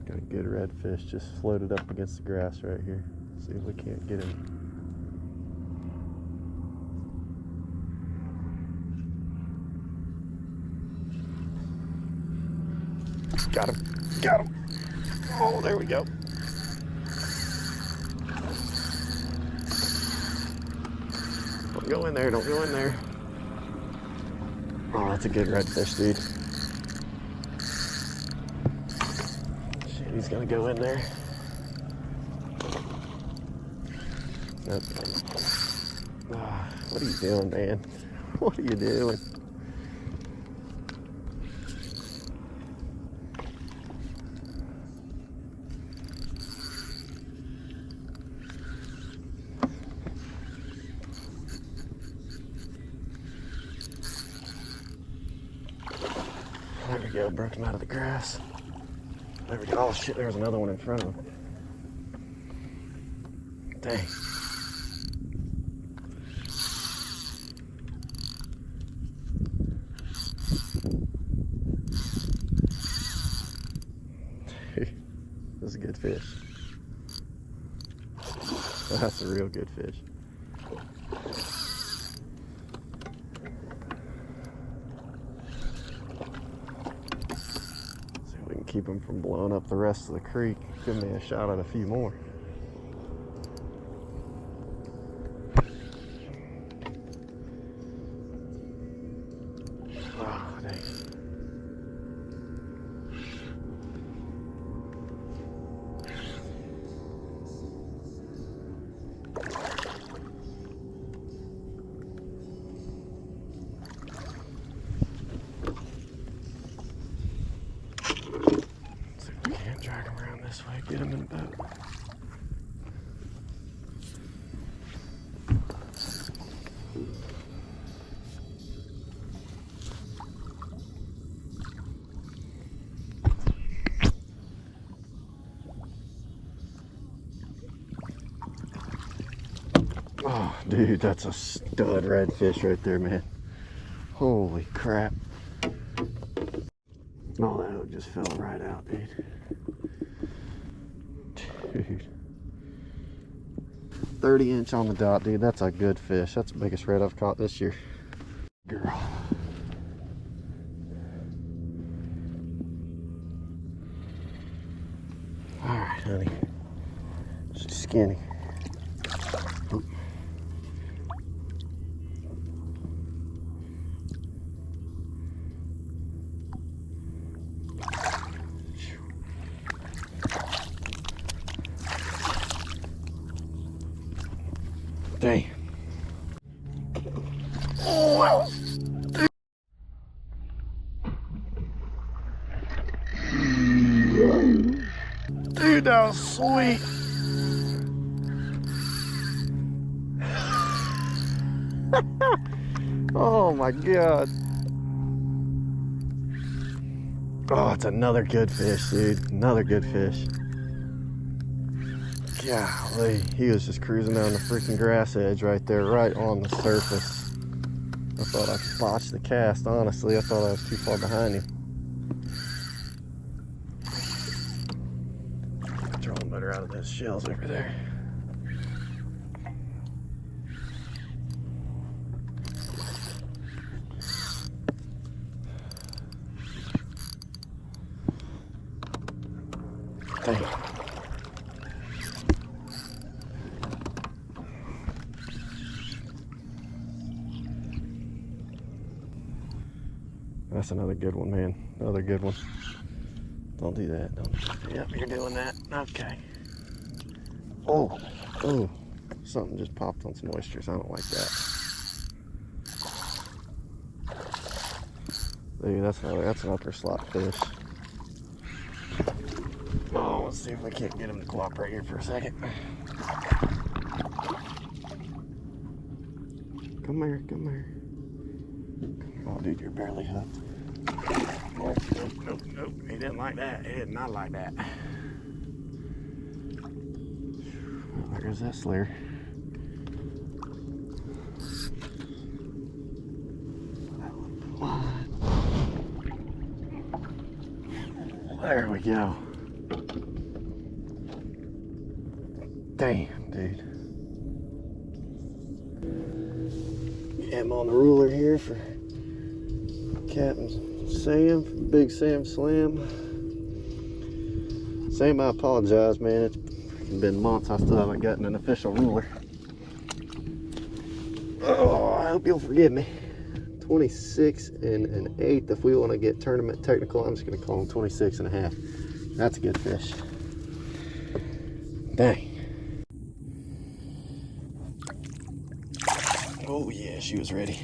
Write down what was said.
Got a good redfish just floated up against the grass right here. See if we can't get him. Got him. Got him. Oh, there we go. Don't go in there. Don't go in there. Oh, that's a good redfish, dude. Shit, he's gonna go in there. Nope. What are you doing, man? What are you doing? There we go, broke him out of the grass. There we go. Oh shit, there's another one in front of him. Dang. This is a good fish. That's a real good fish. Keep them from blowing up the rest of the creek. Give me a shot at a few more. Oh, dang. Drag him around this way, get him in the boat. Oh, dude, that's a stud redfish right there, man. Holy crap. Oh, that hook just fell right out, dude. Dude. 30 inch on the dot, dude. That's a good fish. That's the biggest red I've caught this year. Girl. Alright, honey. She's skinny. Dang. Oh, wow. Dude, that was sweet. Oh my God. Oh, it's another good fish, dude. Another good fish. Golly, he was just cruising down the freaking grass edge right there, right on the surface. I thought I botched the cast, honestly. I thought I was too far behind him. Trolling better out of those shells over there. Dang. That's another good one, man. Another good one. Don't do that. Don't. Yep, you're doing that. Okay. Oh, oh, something just popped on some oysters. I don't like that. Dude, that's an upper slot fish. Oh, let's see if we can't get him to cooperate here for a second. Come here, come here. Oh, dude, you're barely hooked. Nope, nope, nope, nope. He didn't like that. He did not like that. There's this lure. There we go. Damn, dude. Yeah, I'm on the ruler here for Captain Sam, Big Sam Slam. Sam, I apologize, man. It's been months. I still haven't gotten an official ruler. Oh, I hope you'll forgive me. 26 and an eighth. If we want to get tournament technical, I'm just going to call him 26 and a half. That's a good fish. Dang. Oh yeah, she was ready.